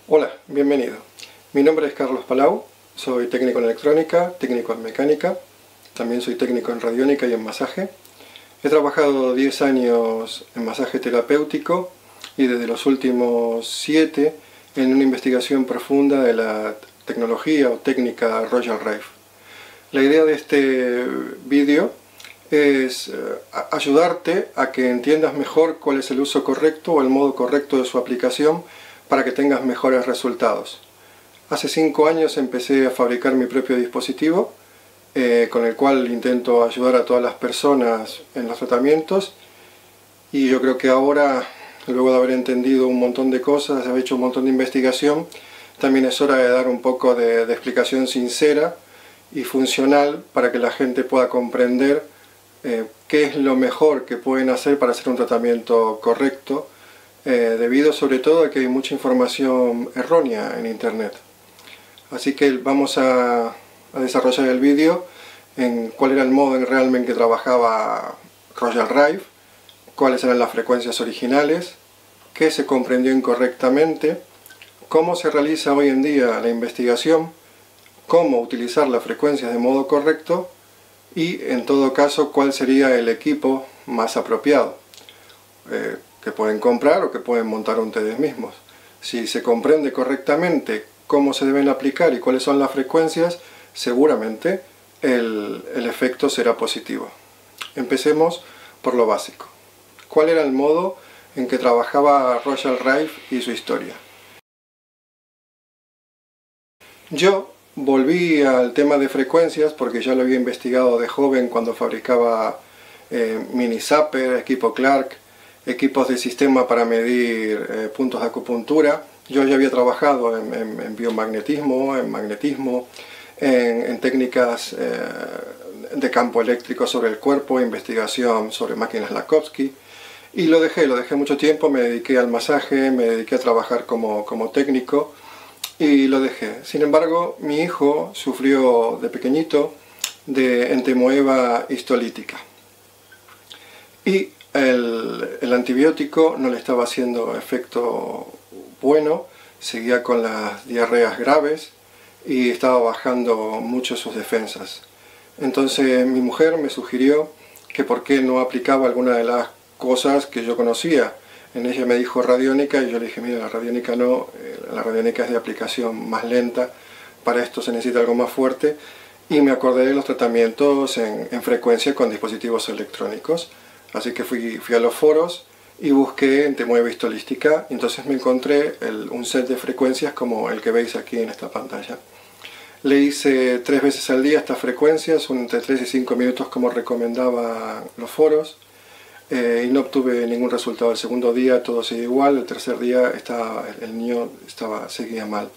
Hola, bienvenido. Mi nombre es Carlos Palau, soy técnico en electrónica, técnico en mecánica, también soy técnico en radiónica y en masaje. He trabajado 10 años en masaje terapéutico y desde los últimos 7 en una investigación profunda de la tecnología o técnica Royal Rife. La idea de este vídeo es ayudarte a que entiendas mejor cuál es el uso correcto o el modo correcto de su aplicación para que tengas mejores resultados. Hace 5 años empecé a fabricar mi propio dispositivo con el cual intento ayudar a todas las personas en los tratamientos, y yo creo que ahora, luego de haber entendido un montón de cosas, haber hecho un montón de investigación, también es hora de dar un poco de explicación sincera y funcional para que la gente pueda comprender qué es lo mejor que pueden hacer para hacer un tratamiento correcto, debido sobre todo a que hay mucha información errónea en internet. Así que vamos a desarrollar el vídeo en cuál era el modo en realmente que trabajaba Royal Rife, cuáles eran las frecuencias originales, qué se comprendió incorrectamente, cómo se realiza hoy en día la investigación, cómo utilizar las frecuencias de modo correcto y, en todo caso, cuál sería el equipo más apropiado que pueden comprar o que pueden montar ustedes mismos. Si se comprende correctamente cómo se deben aplicar y cuáles son las frecuencias, seguramente el efecto será positivo. Empecemos por lo básico. ¿Cuál era el modo en que trabajaba Royal Rife y su historia? Yo volví al tema de frecuencias porque ya lo había investigado de joven cuando fabricaba mini zapper, equipo Clark, equipos de sistema para medir puntos de acupuntura. Yo ya había trabajado en biomagnetismo, en magnetismo, en técnicas de campo eléctrico sobre el cuerpo, investigación sobre máquinas Lakhovsky, y lo dejé mucho tiempo, me dediqué al masaje, me dediqué a trabajar como técnico y lo dejé. Sin embargo, mi hijo sufrió de pequeñito de entemoeba histolítica y el antibiótico no le estaba haciendo efecto bueno, seguía con las diarreas graves y estaba bajando mucho sus defensas. Entonces mi mujer me sugirió que por qué no aplicaba alguna de las cosas que yo conocía. En ella me dijo radiónica y yo le dije, mira, la radiónica no, la radiónica es de aplicación más lenta, para esto se necesita algo más fuerte, y me acordé de los tratamientos en frecuencia con dispositivos electrónicos. Así que fui a los foros y busqué entemoeba histolística, y entonces me encontré un set de frecuencias como el que veis aquí en esta pantalla. Le hice 3 veces al día estas frecuencias, entre 3 y 5 minutos como recomendaban los foros, y no obtuve ningún resultado. El segundo día todo seguía igual, el tercer día el niño seguía mal.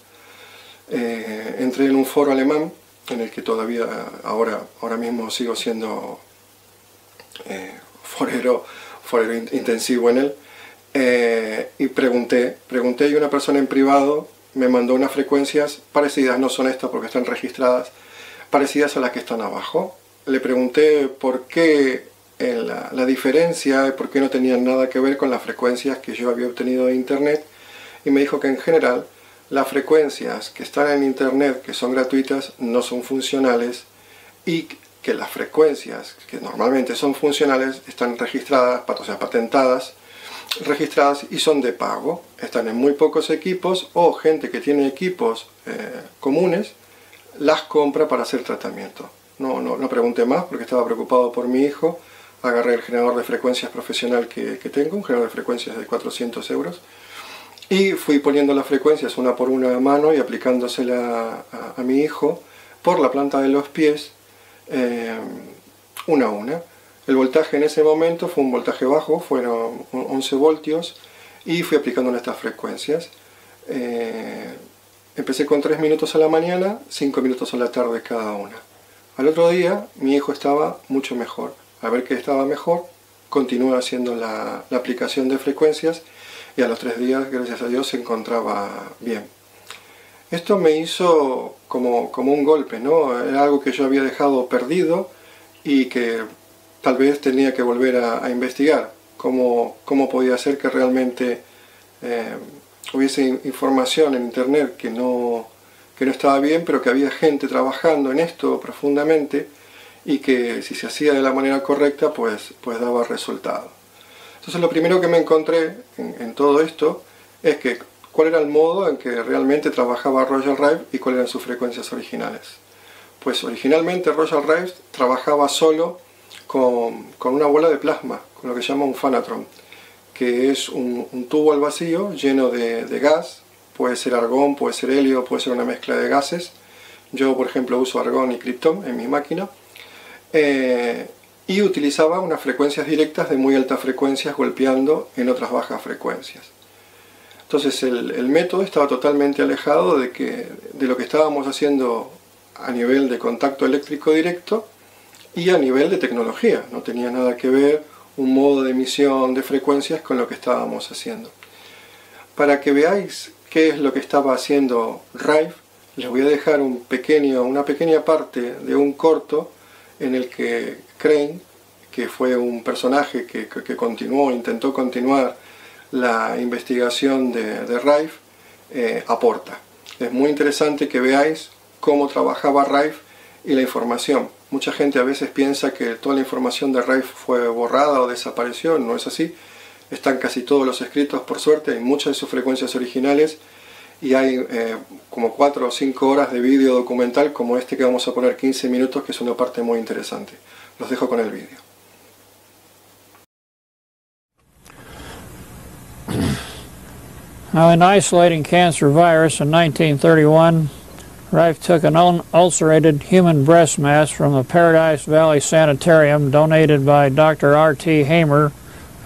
Entré en un foro alemán, en el que todavía ahora mismo sigo siendo forero intensivo en él, y pregunté y una persona en privado me mandó unas frecuencias parecidas, no son estas porque están registradas, parecidas a las que están abajo. Le pregunté por qué la diferencia y por qué no tenían nada que ver con las frecuencias que yo había obtenido de internet, y me dijo que en general las frecuencias que están en internet, que son gratuitas, no son funcionales, y que las frecuencias que normalmente son funcionales están registradas, o sea, patentadas, registradas, y son de pago. Están en muy pocos equipos, o gente que tiene equipos comunes las compra para hacer tratamiento. No pregunté más porque estaba preocupado por mi hijo. Agarré el generador de frecuencias profesional que tengo, un generador de frecuencias de 400 euros, y fui poniendo las frecuencias una por una a mano y aplicándosela a mi hijo por la planta de los pies, una a una. El voltaje en ese momento fue un voltaje bajo, fueron 11 voltios, y fui aplicando estas frecuencias. Empecé con 3 minutos a la mañana, 5 minutos a la tarde cada una. Al otro día mi hijo estaba mucho mejor. A ver que estaba mejor, continué haciendo la aplicación de frecuencias, y a los 3 días, gracias a Dios, se encontraba bien. Esto me hizo como un golpe, ¿no? Era algo que yo había dejado perdido y que tal vez tenía que volver a investigar cómo podía ser que realmente hubiese información en internet que no estaba bien, pero que había gente trabajando en esto profundamente y que si se hacía de la manera correcta pues daba resultado. Entonces lo primero que me encontré en todo esto es que cuál era el modo en que realmente trabajaba Royal Rife y cuáles eran sus frecuencias originales. Pues originalmente Royal Rife trabajaba solo con una bola de plasma, con lo que se llama un Fanatron, que es un tubo al vacío lleno de gas, puede ser argón, puede ser helio, puede ser una mezcla de gases. Yo por ejemplo uso argón y krypton en mi máquina, y utilizaba unas frecuencias directas de muy altas frecuencias golpeando en otras bajas frecuencias. Entonces el método estaba totalmente alejado de lo que estábamos haciendo a nivel de contacto eléctrico directo y a nivel de tecnología. No tenía nada que ver un modo de emisión de frecuencias con lo que estábamos haciendo. Para que veáis qué es lo que estaba haciendo Rife, les voy a dejar una pequeña parte de un corto en el que Crane, que fue un personaje que intentó continuar la investigación de Rife, aporta. Es muy interesante que veáis cómo trabajaba Rife y la información. Mucha gente a veces piensa que toda la información de Rife fue borrada o desapareció. No es así. Están casi todos los escritos, por suerte, hay muchas de sus frecuencias originales y hay como 4 o 5 horas de vídeo documental como este que vamos a poner 15 minutos, que es una parte muy interesante. Los dejo con el vídeo. Now, in isolating cancer virus in 1931, Rife took an ulcerated human breast mass from the Paradise Valley Sanitarium donated by Dr. R.T. Hamer,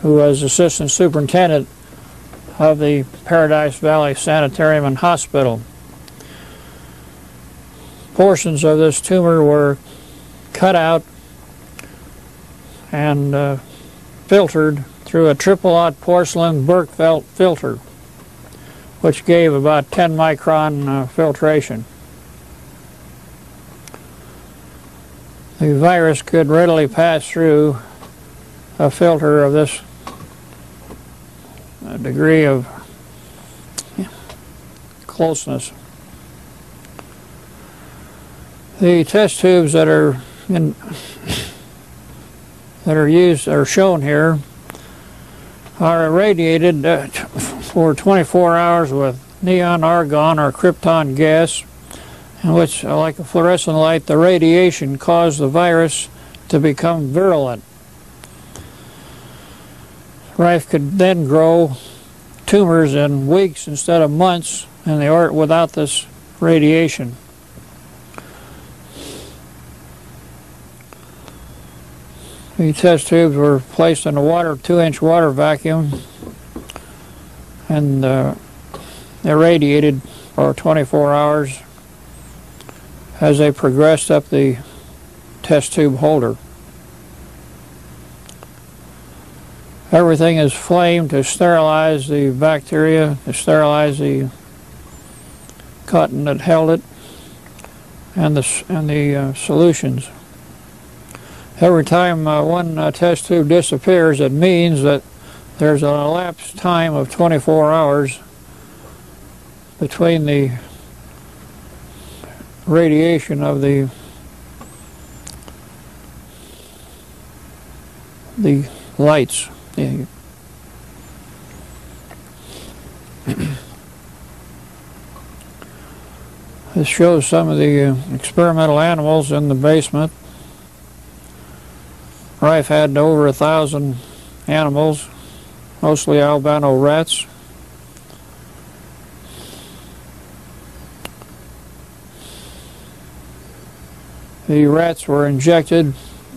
who was assistant superintendent of the Paradise Valley Sanitarium and Hospital. Portions of this tumor were cut out and filtered through a triple-aught porcelain Berkfeld filter, which gave about 10 micron filtration. The virus could readily pass through a filter of this degree of closeness. The test tubes that are shown here are irradiated for 24 hours with neon argon or krypton gas, in which, like a fluorescent light, the radiation caused the virus to become virulent. Rife could then grow tumors in weeks instead of months without this radiation. The test tubes were placed in a 2-inch water vacuum and irradiated for 24 hours as they progressed up the test tube holder. Everything is flamed to sterilize the bacteria, to sterilize the cotton that held it, and the solutions. Every time one test tube disappears, it means that there's an elapsed time of 24 hours between the radiation of the lights. This shows some of the experimental animals in the basement. Rife had over 1,000 animals, mostly albino rats. The rats were injected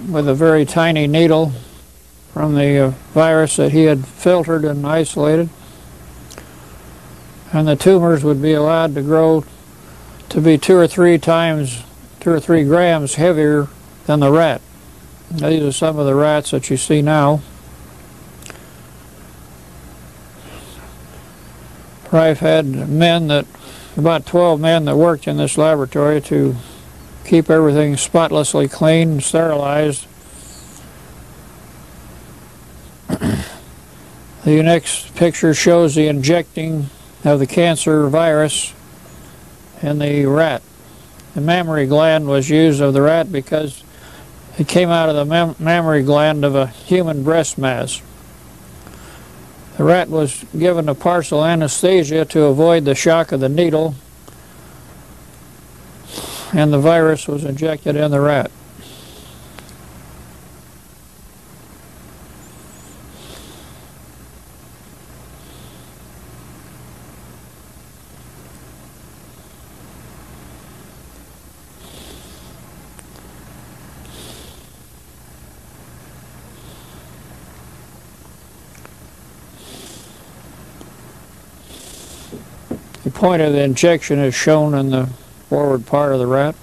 with a very tiny needle from the virus that he had filtered and isolated, and the tumors would be allowed to grow to be 2 or 3 grams heavier than the rat. These are some of the rats that you see now. Rife had about 12 men that worked in this laboratory to keep everything spotlessly clean and sterilized. The next picture shows the injecting of the cancer virus in the rat. The mammary gland was used of the rat because it came out of the mammary gland of a human breast mass. The rat was given a partial anesthesia to avoid the shock of the needle, and the virus was injected in the rat. The point of the injection is shown in the forward part of the rat.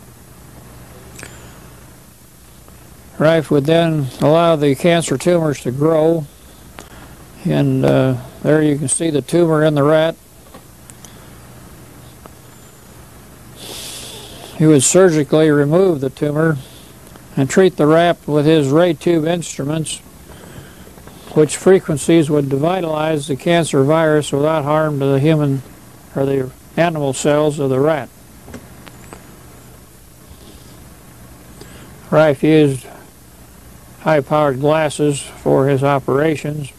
Rife would then allow the cancer tumors to grow, and there you can see the tumor in the rat. He would surgically remove the tumor and treat the rat with his ray tube instruments, which frequencies would devitalize the cancer virus without harm to the human or the animal cells of the rat. Rife used high-powered glasses for his operations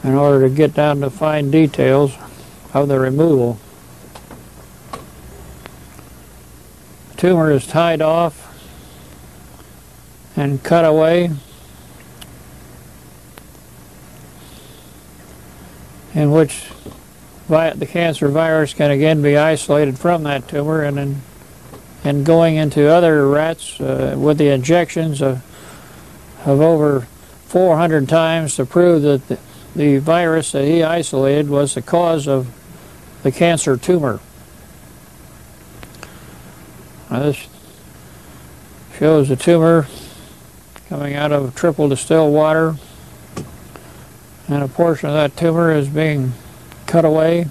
in order to get down to fine details of the removal. The tumor is tied off and cut away, in which the cancer virus can again be isolated from that tumor, and going into other rats with the injections of over 400 times to prove that the virus that he isolated was the cause of the cancer tumor. Now this shows the tumor coming out of triple distilled water, and a portion of that tumor is being cut away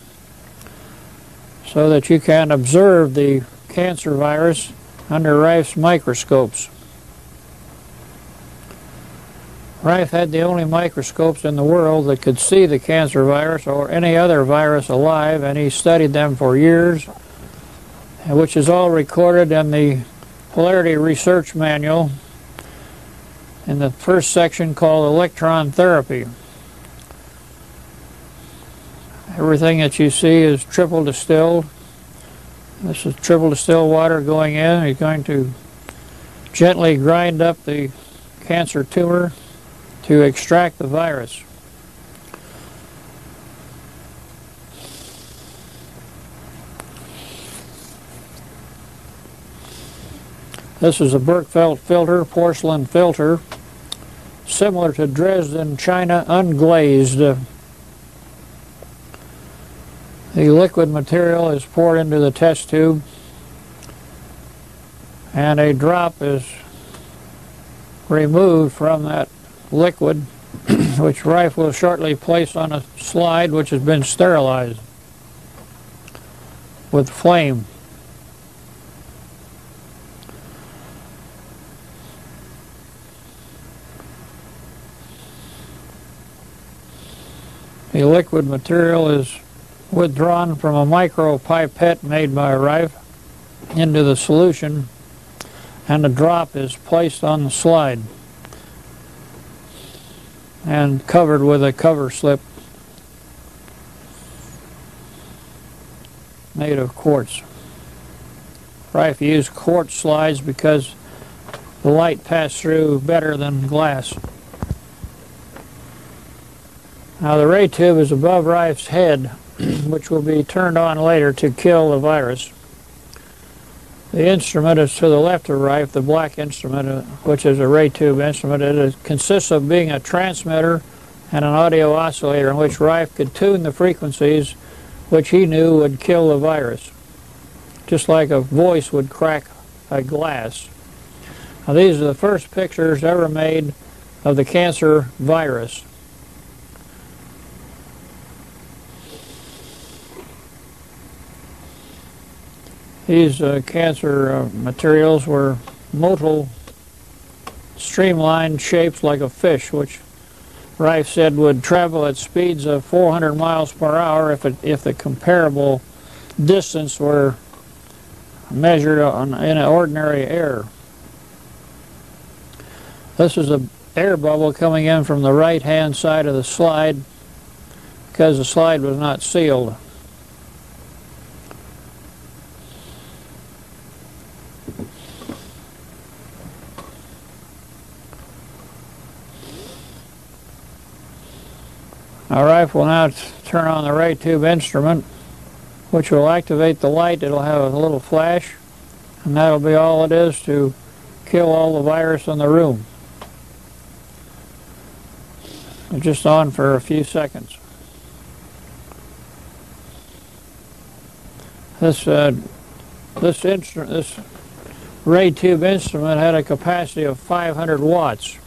so that you can observe the cancer virus under Rife's microscopes. Rife had the only microscopes in the world that could see the cancer virus or any other virus alive, and he studied them for years, which is all recorded in the Polarity Research Manual in the first section called Electron Therapy. Everything that you see is triple distilled. This is triple distilled water going in. He's going to gently grind up the cancer tumor to extract the virus. This is a Berkefeld filter, porcelain filter, similar to Dresden China unglazed. The liquid material is poured into the test tube, and a drop is removed from that liquid, which Rife will shortly place on a slide which has been sterilized with flame. The liquid material is withdrawn from a micro pipette made by Rife into the solution, and a drop is placed on the slide and covered with a cover slip made of quartz. Rife used quartz slides because the light passed through better than glass. Now the ray tube is above Rife's head, which will be turned on later to kill the virus. The instrument is to the left of Rife, the black instrument, which is a ray tube instrument. It consists of being a transmitter and an audio oscillator in which Rife could tune the frequencies which he knew would kill the virus, just like a voice would crack a glass. Now these are the first pictures ever made of the cancer virus. These cancer materials were motile, streamlined shapes like a fish, which Rife said would travel at speeds of 400 miles per hour if the comparable distance were measured in an ordinary air. This is an air bubble coming in from the right-hand side of the slide because the slide was not sealed. Our Rife will now turn on the ray tube instrument, which will activate the light. It'll have a little flash, and that'll be all it is to kill all the virus in the room. It's just on for a few seconds. This ray tube instrument had a capacity of 500 watts,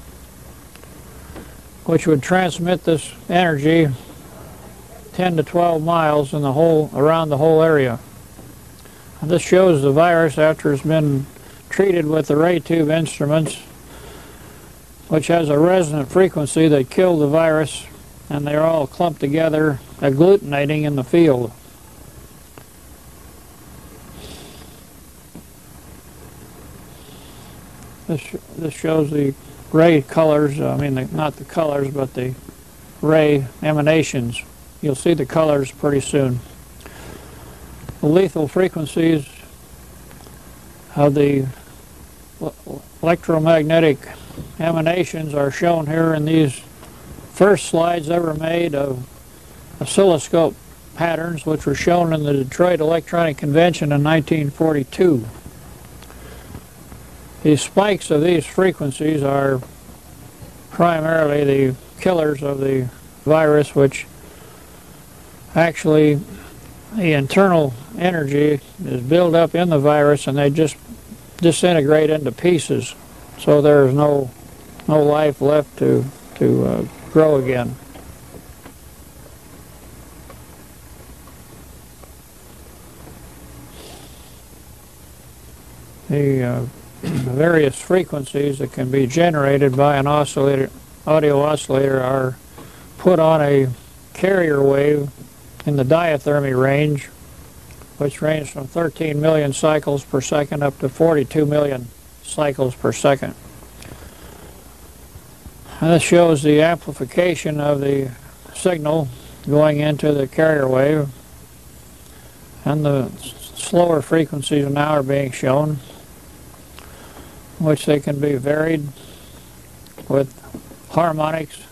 which would transmit this energy 10 to 12 miles in around the whole area. And this shows the virus after it's been treated with the ray tube instruments, which has a resonant frequency that killed the virus, and they're all clumped together, agglutinating in the field. This shows the ray colors, not the colors, but the ray emanations. You'll see the colors pretty soon. The lethal frequencies of the electromagnetic emanations are shown here in these first slides ever made of oscilloscope patterns, which were shown in the Detroit Electronic Convention in 1942. The spikes of these frequencies are primarily the killers of the virus, which actually the internal energy is built up in the virus and they just disintegrate into pieces, so there's no life left to grow again. The various frequencies that can be generated by an audio oscillator are put on a carrier wave in the diathermy range, which ranges from 13 million cycles per second up to 42 million cycles per second. And this shows the amplification of the signal going into the carrier wave, and the slower frequencies now are being shown, which they can be varied with harmonics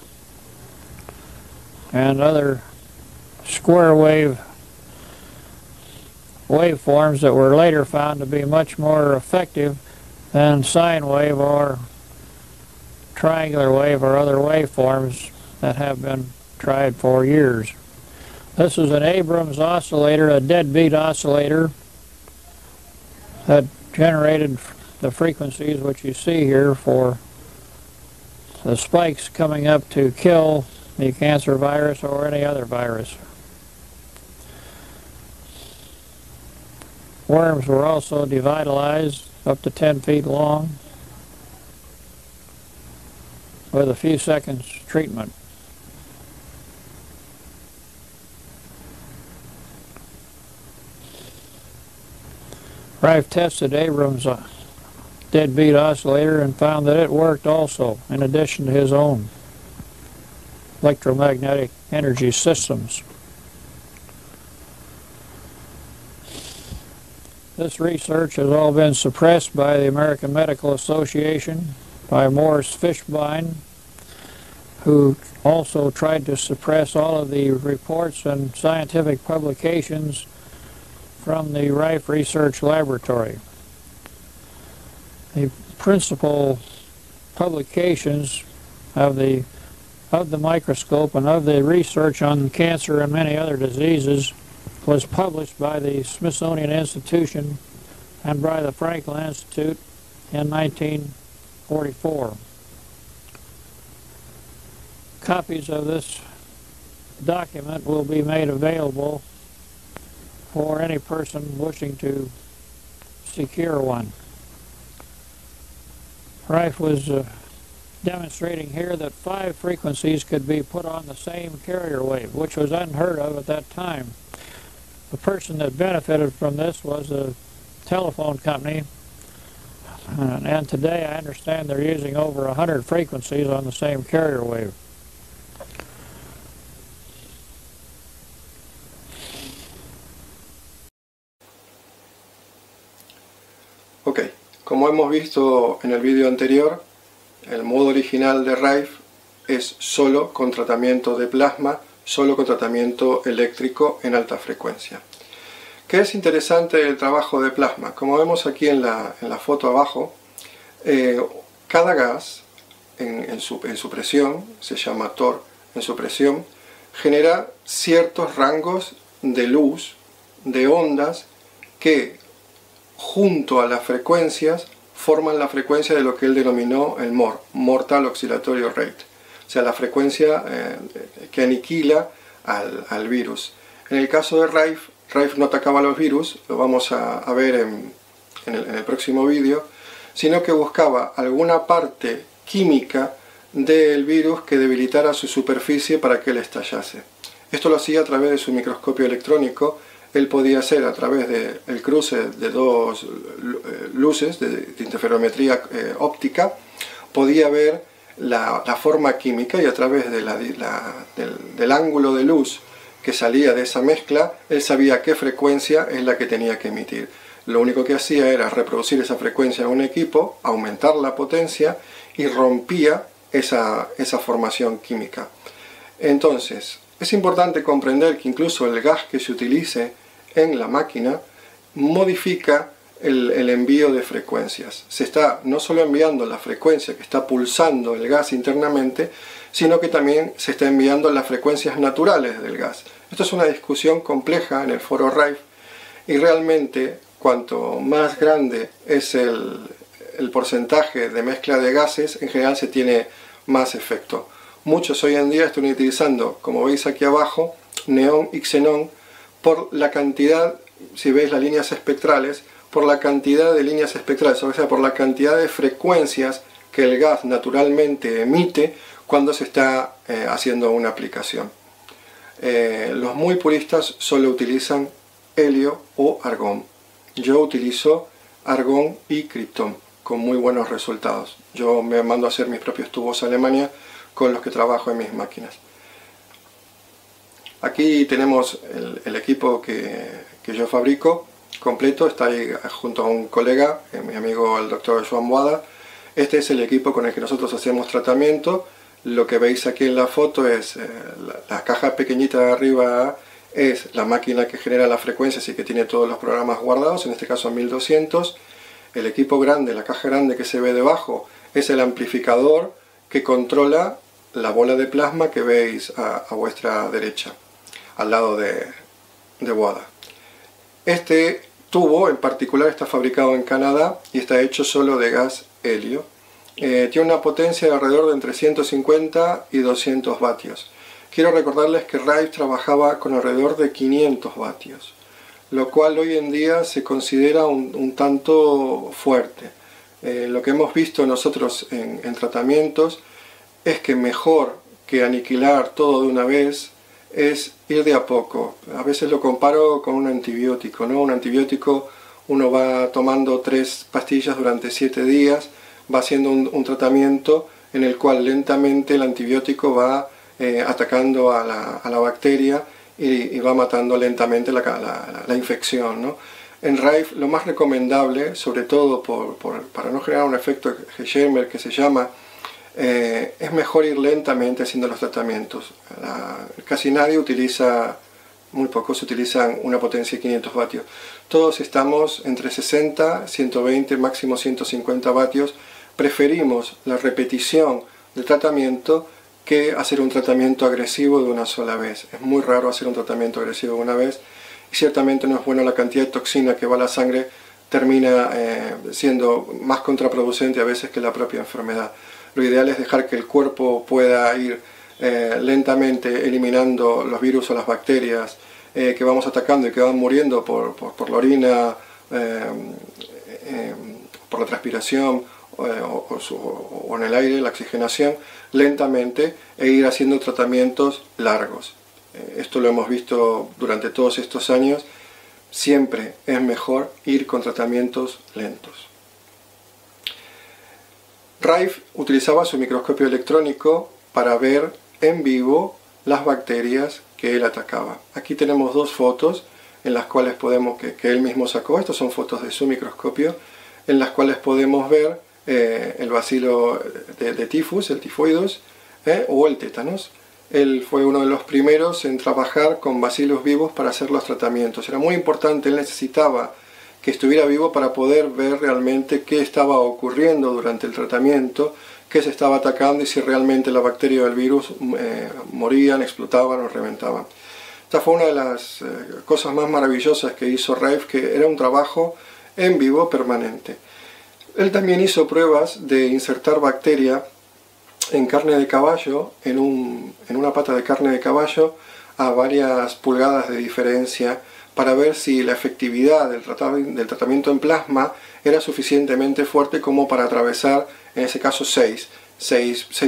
and other square wave waveforms that were later found to be much more effective than sine wave or triangular wave or other waveforms that have been tried for years. This is an Abrams oscillator, a deadbeat oscillator that generated the frequencies which you see here for the spikes coming up to kill the cancer virus or any other virus. Worms were also devitalized up to 10 feet long with a few seconds treatment. Rife tested Abrams' deadbeat oscillator and found that it worked also, in addition to his own electromagnetic energy systems. This research has all been suppressed by the American Medical Association, by Morris Fishbein, who also tried to suppress all of the reports and scientific publications from the Rife Research Laboratory. The principal publications of the microscope and of the research on cancer and many other diseases was published by the Smithsonian Institution and by the Franklin Institute in 1944. Copies of this document will be made available for any person wishing to secure one. Rife was demonstrating here that 5 frequencies could be put on the same carrier wave, which was unheard of at that time. The person that benefited from this was a telephone company, and today I understand they're using over 100 frequencies on the same carrier wave. Ok, como hemos visto en el vídeo anterior, el modo original de Rife es solo con tratamiento de plasma, solo con tratamiento eléctrico en alta frecuencia. ¿Qué es interesante del trabajo de plasma? Como vemos aquí en la foto abajo, cada gas en su presión, se llama TOR, en su presión, genera ciertos rangos de luz, de ondas, que junto a las frecuencias forman la frecuencia de lo que él denominó el MOR, Mortal Oscillatory Rate, o sea, la frecuencia que aniquila al virus. En el caso de Rife no atacaba a los virus, lo vamos a ver en el próximo vídeo, sino que buscaba alguna parte química del virus que debilitara su superficie para que él estallase. Esto lo hacía a través de su microscopio electrónico. Él podía hacer a través del cruce de dos luces de interferometría óptica, podía ver la forma química, y a través del ángulo de luz que salía de esa mezcla, él sabía qué frecuencia es la que tenía que emitir. Lo único que hacía era reproducir esa frecuencia en un equipo, aumentar la potencia y rompía esa formación química. Entonces, es importante comprender que incluso el gas que se utilice en la máquina modifica el envío de frecuencias. Se está no solo enviando la frecuencia que está pulsando el gas internamente, sino que también se está enviando las frecuencias naturales del gas. Esto es una discusión compleja en el foro Rife, y realmente cuanto más grande es el porcentaje de mezcla de gases, en general se tiene más efecto. Muchos hoy en día están utilizando, como veis aquí abajo, neón y xenón, por la cantidad, si veis las líneas espectrales, por la cantidad de líneas espectrales, o sea, por la cantidad de frecuencias que el gas naturalmente emite cuando se está haciendo una aplicación. Los muy puristas solo utilizan helio o argón. Yo utilizo argón y criptón con muy buenos resultados. Yo me mando a hacer mis propios tubos a Alemania con los que trabajo en mis máquinas. Aquí tenemos el equipo que yo fabrico completo, está ahí junto a un colega, mi amigo el doctor Joan Boada. Este es el equipo con el que nosotros hacemos tratamiento. Lo que veis aquí en la foto es la caja pequeñita de arriba, es la máquina que genera las frecuencias y que tiene todos los programas guardados, en este caso 1200. El equipo grande, la caja grande que se ve debajo, es el amplificador que controla la bola de plasma que veis a vuestra derecha, al lado de Boada. Este tubo en particular está fabricado en Canadá y está hecho solo de gas helio. Tiene una potencia de alrededor de entre 150 y 200 vatios. Quiero recordarles que Rife trabajaba con alrededor de 500 vatios, lo cual hoy en día se considera un tanto fuerte. Lo que hemos visto nosotros en tratamientos es que mejor que aniquilar todo de una vez es ir de a poco. A veces lo comparo con un antibiótico, ¿no? Un antibiótico, uno va tomando 3 pastillas durante 7 días, va haciendo un tratamiento en el cual lentamente el antibiótico va atacando a la bacteria y va matando lentamente la infección, ¿no? En Rife lo más recomendable, sobre todo para no generar un efecto Schirmer que se llama, es mejor ir lentamente haciendo los tratamientos. Casi nadie utiliza, muy pocos utilizan una potencia de 500 vatios. Todos estamos entre 60, 120, máximo 150 vatios. Preferimos la repetición del tratamiento que hacer un tratamiento agresivo de una sola vez. Es muy raro hacer un tratamiento agresivo de una vez, y ciertamente no es bueno. La cantidad de toxina que va a la sangre termina siendo más contraproducente a veces que la propia enfermedad. Lo ideal es dejar que el cuerpo pueda ir lentamente eliminando los virus o las bacterias que vamos atacando y que van muriendo por la orina, por la transpiración o en el aire, la oxigenación, lentamente, e ir haciendo tratamientos largos. Esto lo hemos visto durante todos estos años. Siempre es mejor ir con tratamientos lentos. Rife utilizaba su microscopio electrónico para ver en vivo las bacterias que él atacaba. Aquí tenemos dos fotos en las cuales que él mismo sacó. Estas son fotos de su microscopio, en las cuales podemos ver el bacilo de tifus, el tifoidus, o el tétanos. Él fue uno de los primeros en trabajar con bacilos vivos para hacer los tratamientos. Era muy importante, él necesitaba que estuviera vivo para poder ver realmente qué estaba ocurriendo durante el tratamiento, qué se estaba atacando y si realmente la bacteria o el virus morían, explotaban o reventaban. Esta fue una de las cosas más maravillosas que hizo Rife, que era un trabajo en vivo permanente. Él también hizo pruebas de insertar bacteria en carne de caballo, en una pata de carne de caballo, a varias pulgadas de diferencia, para ver si la efectividad del tratamiento en plasma era suficientemente fuerte como para atravesar, en ese caso, 6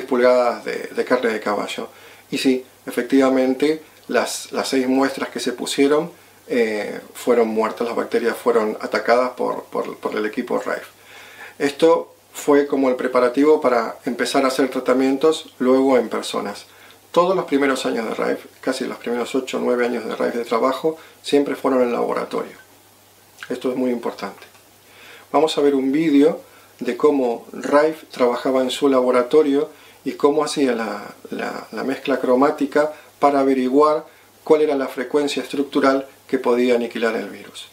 pulgadas de carne de caballo. Y sí, efectivamente, las 6 muestras que se pusieron fueron muertas, las bacterias fueron atacadas por el equipo Rife. Esto fue como el preparativo para empezar a hacer tratamientos luego en personas. Todos los primeros años de Rife, casi los primeros 8 o 9 años de Rife de trabajo, siempre fueron en laboratorio. Esto es muy importante. Vamos a ver un vídeo de cómo Rife trabajaba en su laboratorio y cómo hacía la mezcla cromática para averiguar cuál era la frecuencia estructural que podía aniquilar el virus.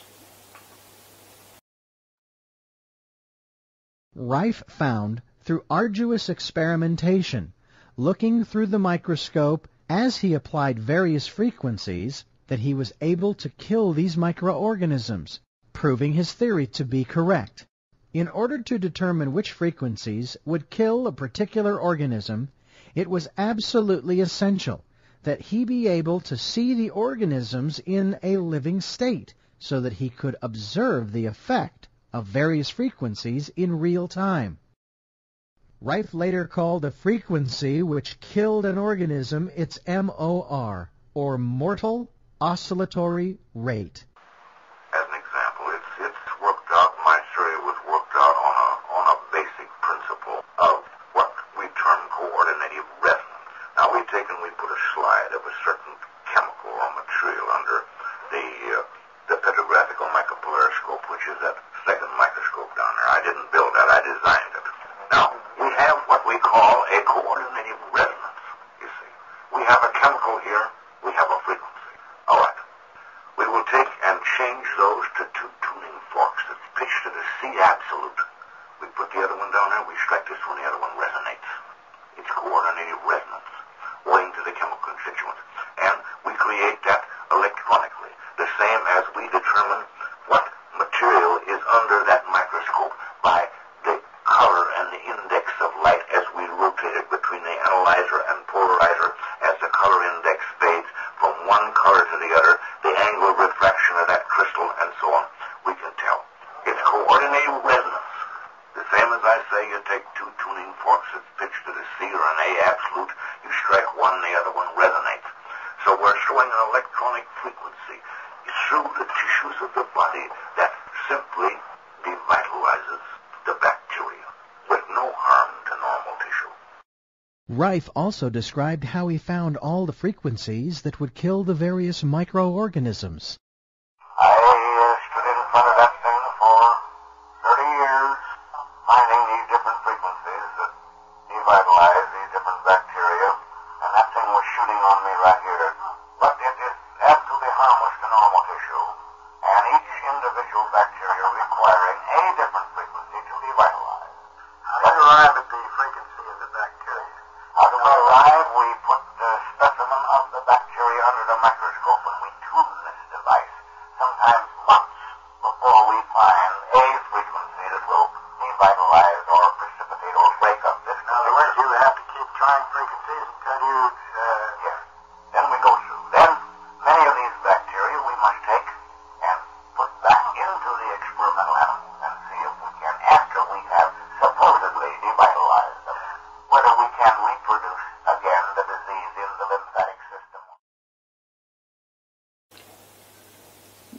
Rife found, through arduous experimentation, looking through the microscope as he applied various frequencies, that he was able to kill these microorganisms, proving his theory to be correct. In order to determine which frequencies would kill a particular organism, it was absolutely essential that he be able to see the organisms in a living state, so that he could observe the effect of various frequencies in real time. Rife later called a frequency which killed an organism its MOR, or mortal oscillatory rate. As an example, it's worked out, my theory was worked out on a basic principle of what we term coordinated resonance. Now we put a slide of a certain chemical or material under the petrographical micropolariscope, which is that second microscope down there. I didn't build that, I designed it. Now, we have what we call a coordinated resonance, you see. We have a chemical here, we have a frequency. All right. We will take and change those to 2 tuning forks that's pitched to the C absolute. We put the other one down there, we strike this one, the other one resonates. It's coordinated resonance, owing to the chemical constituents. And we create that electronically, the same as we determine what material is under that microscope by the color and the index of light as we rotate it between the analyzer and polarizer. As the color index fades from one color to the other, the angle of refraction of that crystal and so on, we can tell. It's coordinated resonance. The same as I say, you take 2 tuning forks that's pitched to the C or an A absolute, you strike one, the other one resonates. So we're showing an electronic frequency through the tissues of the body that simply devitalizes the bacteria with no harm to normal tissue. Rife also described how he found all the frequencies that would kill the various microorganisms. I stood in front of that thing for 30 years, finding these different frequencies that devitalize these different bacteria, and that thing was shooting on me right here. But it is absolutely harmless to normal tissue, and each individual bacteria requiring a different frequency to devitalize. How do you arrive at the frequency of the bacteria? How do we arrive? We put the specimen of the bacteria under the microscope, and we tune this device sometimes months before we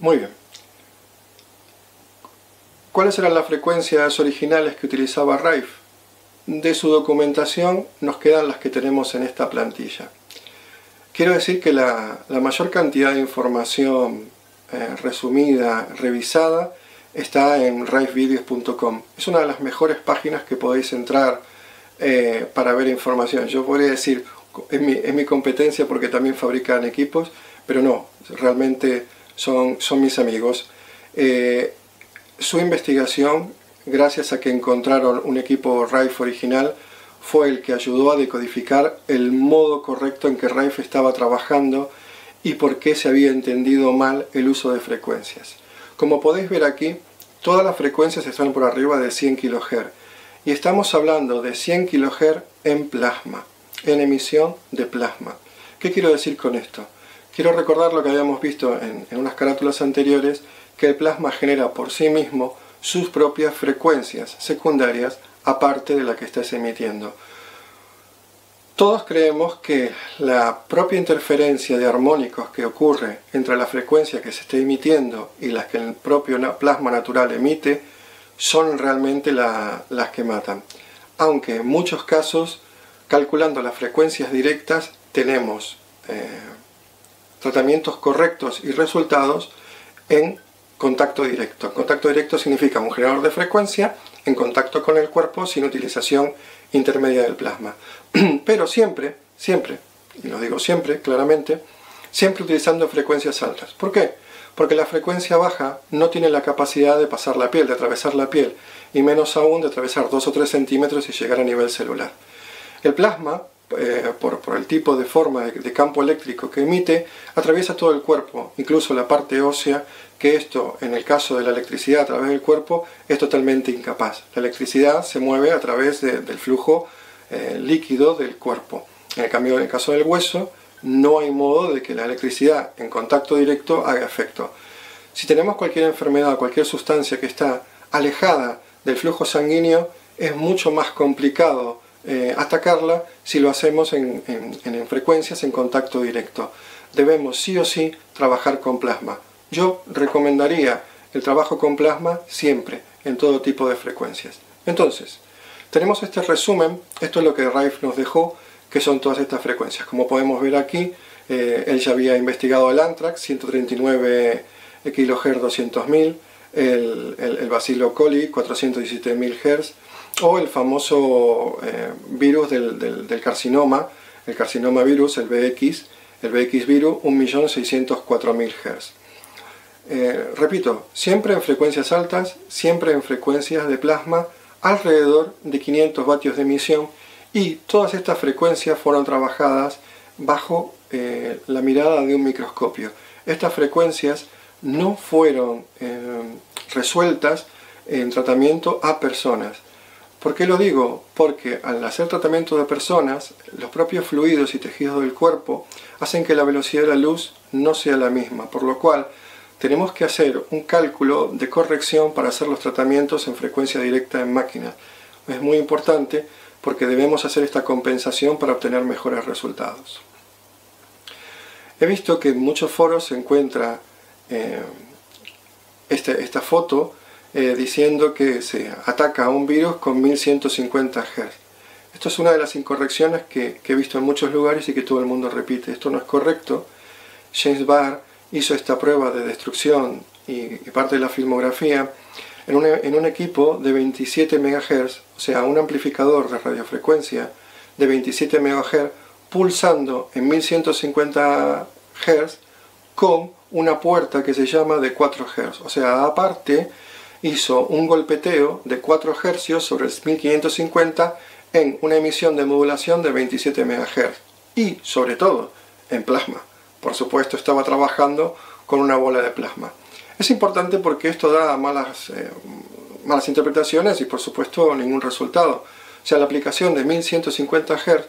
Muy bien. ¿Cuáles eran las frecuencias originales que utilizaba Rife? De su documentación nos quedan las que tenemos en esta plantilla. Quiero decir que la mayor cantidad de información resumida, revisada, está en rifevideos.com. Es una de las mejores páginas que podéis entrar para ver información. Yo podría decir, es mi competencia porque también fabrican equipos, pero no, realmente son mis amigos. Su investigación, gracias a que encontraron un equipo Rife original, fue el que ayudó a decodificar el modo correcto en que Rife estaba trabajando y por qué se había entendido mal el uso de frecuencias. Como podéis ver aquí, todas las frecuencias están por arriba de 100 kHz y estamos hablando de 100 kHz en plasma, en emisión de plasma. ¿Qué quiero decir con esto? Quiero recordar lo que habíamos visto en unas carátulas anteriores, que el plasma genera por sí mismo sus propias frecuencias secundarias aparte de la que estés emitiendo. Todos creemos que la propia interferencia de armónicos que ocurre entre la frecuencia que se está emitiendo y las que el propio plasma natural emite son realmente las que matan. Aunque en muchos casos, calculando las frecuencias directas, tenemos tratamientos correctos y resultados en contacto directo. Contacto directo significa un generador de frecuencia en contacto con el cuerpo sin utilización intermedia del plasma. Pero siempre, y lo digo siempre, claramente, siempre utilizando frecuencias altas. ¿Por qué? Porque la frecuencia baja no tiene la capacidad de pasar la piel, de atravesar la piel, y menos aún de atravesar 2 o 3 centímetros y llegar a nivel celular. El plasma, por el tipo de forma de campo eléctrico que emite, atraviesa todo el cuerpo, incluso la parte ósea, que esto, en el caso de la electricidad a través del cuerpo, es totalmente incapaz. La electricidad se mueve a través del flujo líquido del cuerpo. En el caso del hueso, no hay modo de que la electricidad en contacto directo haga efecto. Si tenemos cualquier enfermedad, cualquier sustancia que está alejada del flujo sanguíneo, es mucho más complicado atacarla si lo hacemos en frecuencias en contacto directo. Debemos sí o sí trabajar con plasma. Yo recomendaría el trabajo con plasma siempre, en todo tipo de frecuencias. Entonces, tenemos este resumen, esto es lo que Rife nos dejó, que son todas estas frecuencias. Como podemos ver aquí, él ya había investigado el anthrax, 139 kHz 200.000, el Bacilo coli, 417.000 Hz, o el famoso virus del carcinoma, el carcinoma virus, el BX virus, 1.604.000 Hz. Repito, siempre en frecuencias altas, siempre en frecuencias de plasma, alrededor de 500 vatios de emisión, y todas estas frecuencias fueron trabajadas bajo la mirada de un microscopio. Estas frecuencias no fueron resueltas en tratamiento a personas. ¿Por qué lo digo? Porque al hacer tratamiento de personas, los propios fluidos y tejidos del cuerpo hacen que la velocidad de la luz no sea la misma, por lo cual tenemos que hacer un cálculo de corrección para hacer los tratamientos en frecuencia directa en máquina. Es muy importante porque debemos hacer esta compensación para obtener mejores resultados. He visto que en muchos foros se encuentra esta foto diciendo que se ataca a un virus con 1150 Hz. Esto es una de las incorrecciones que he visto en muchos lugares y que todo el mundo repite. Esto no es correcto. James Barr hizo esta prueba de destrucción y parte de la filmografía en un equipo de 27 MHz, o sea, un amplificador de radiofrecuencia de 27 MHz pulsando en 1150 Hz con una puerta que se llama de 4 Hz. O sea, aparte hizo un golpeteo de 4 Hz sobre el 1550 en una emisión de modulación de 27 MHz y, sobre todo, en plasma. Por supuesto, estaba trabajando con una bola de plasma. Es importante porque esto da malas interpretaciones y, por supuesto, ningún resultado. O sea, la aplicación de 1150 Hz,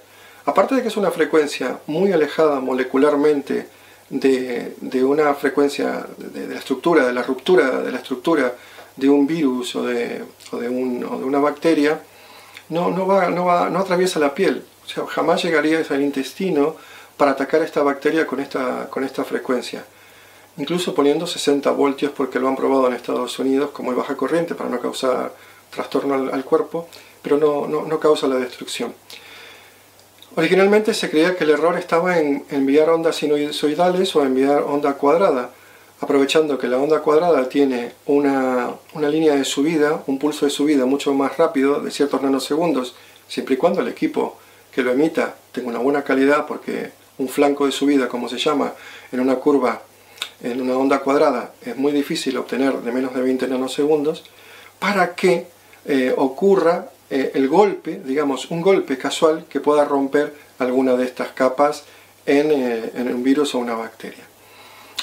aparte de que es una frecuencia muy alejada molecularmente de una frecuencia de la estructura, de la ruptura de la estructura de un virus o de una bacteria, no atraviesa la piel. O sea, jamás llegaría al intestino para atacar a esta bacteria con esta frecuencia. incluso poniendo 60 voltios porque lo han probado en Estados Unidos como es baja corriente para no causar trastorno al cuerpo, pero no causa la destrucción. Originalmente se creía que el error estaba en enviar ondas sinusoidales o enviar onda cuadrada, aprovechando que la onda cuadrada tiene una línea de subida, un pulso de subida mucho más rápido de ciertos nanosegundos, siempre y cuando el equipo que lo emita tenga una buena calidad, porque un flanco de subida, como se llama, en una curva, en una onda cuadrada, es muy difícil obtener de menos de 20 nanosegundos, para que ocurra el golpe, digamos, un golpe casual que pueda romper alguna de estas capas en un virus o una bacteria.